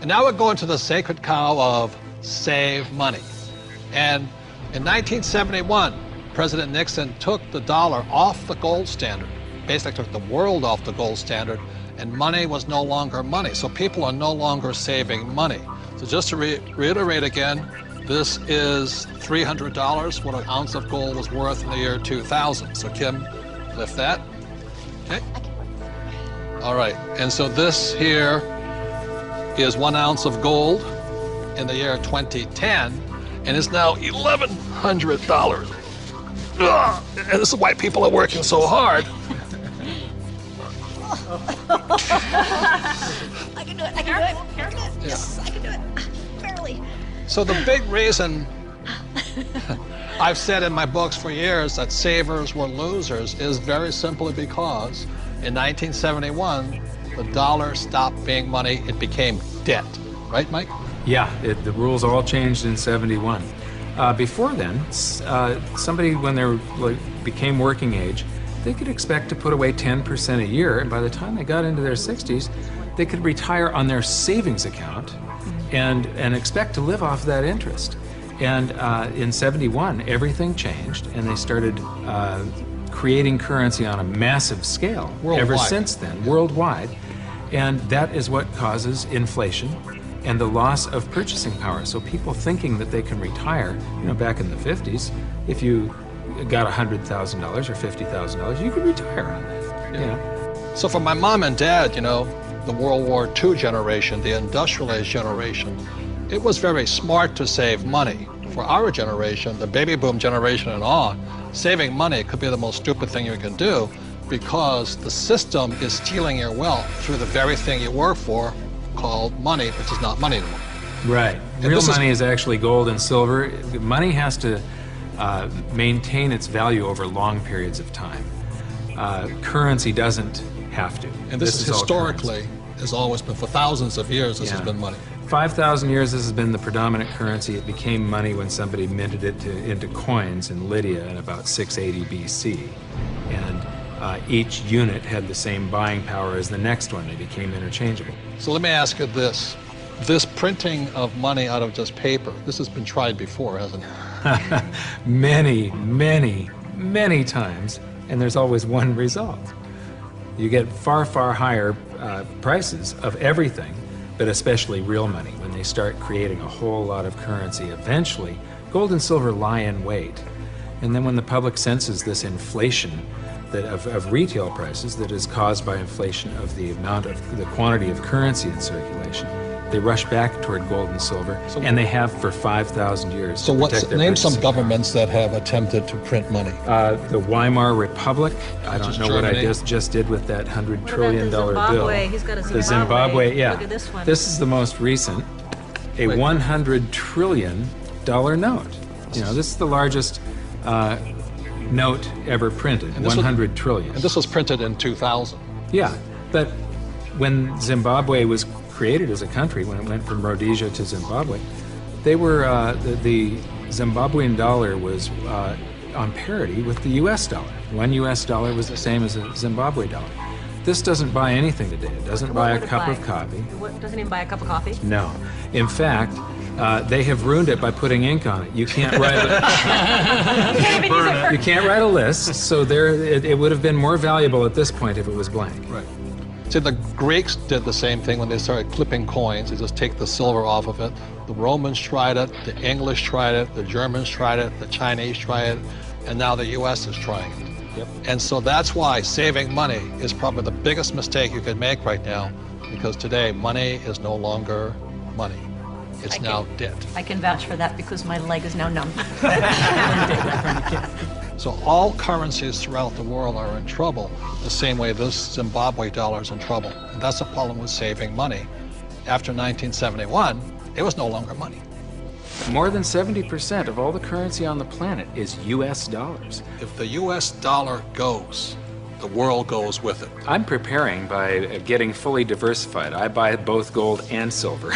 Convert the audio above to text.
And now we're going to the sacred cow of save money. And in 1971, President Nixon took the dollar off the gold standard, basically took the world off the gold standard, and money was no longer money. So people are no longer saving money. So just to reiterate again, this is $300, what an ounce of gold was worth in the year 2000. So Kim, lift that. Okay. All right, and so this here is 1 ounce of gold in the year 2010, and it's now $1,100. And this is why people are working so hard. I can do it, I can do it. Yes, I can do it. Barely. So the big reason I've said in my books for years that savers were losers is very simply because in 1971, the dollar stopped being money, it became debt. Right, Mike? Yeah, the rules all changed in '71. Before then, somebody, when they became working age, they could expect to put away 10% a year, and by the time they got into their 60s, they could retire on their savings account and expect to live off that interest. And in '71, everything changed, and they started creating currency on a massive scale. Worldwide. Ever since then, worldwide. And that is what causes inflation and the loss of purchasing power. So people thinking that they can retire, you know, back in the 50s, if you got $100,000 or $50,000, you could retire on that. Yeah. You know? So for my mom and dad, you know, the World War II generation, the industrial age generation, it was very smart to save money. For our generation, the baby boom generation and on, saving money could be the most stupid thing you can do because the system is stealing your wealth through the very thing you work for, called money, which is not money anymore. Right. Real money is actually gold and silver. Money has to maintain its value over long periods of time. Currency doesn't have to. And this is historically, has always been, for thousands of years, this has been money. 5,000 years this has been the predominant currency. It became money when somebody minted it into coins in Lydia in about 680 BC. And each unit had the same buying power as the next one. They became interchangeable. So let me ask you this. This printing of money out of just paper, this has been tried before, hasn't it? Many, many, many times, and there's always one result. You get far, far higher prices of everything, but especially real money. When they start creating a whole lot of currency, eventually gold and silver lie in wait. And then when the public senses this inflation of retail prices that is caused by inflation of the quantity of currency in circulation, they rush back toward gold and silver, and they have for 5,000 years. So name some governments that have attempted to print money. The Weimar Republic. I don't know Germany. What I just did with that $100 trillion bill. He's got a Zimbabwe. The Zimbabwe, yeah. Look at this one. This is the most recent, a $100 trillion note. You know, this is the largest note ever printed, 100 trillion. And this was printed in 2000. Yeah, but when Zimbabwe was created as a country, when it went from Rhodesia to Zimbabwe, they were, the Zimbabwean dollar was on parity with the US dollar. One US dollar was the same as a Zimbabwe dollar. This doesn't buy anything today. It doesn't buy a cup of coffee. What, doesn't even buy a cup of coffee? No. In fact, they have ruined it by putting ink on it. You can't write you can't write a list, so it would have been more valuable at this point if it was blank. Right. See, the Greeks did the same thing when they started clipping coins. They just take the silver off of it. The Romans tried it, the English tried it, the Germans tried it, the Chinese tried it, and now the US is trying it. Yep. And so that's why saving money is probably the biggest mistake you could make right now, because today money is no longer money. It's now debt. I can vouch for that because my leg is now numb. So all currencies throughout the world are in trouble, the same way this Zimbabwe dollar is in trouble. And that's the problem with saving money. After 1971, it was no longer money. More than 70% of all the currency on the planet is US dollars. If the US dollar goes, the world goes with it. I'm preparing by getting fully diversified. I buy both gold and silver.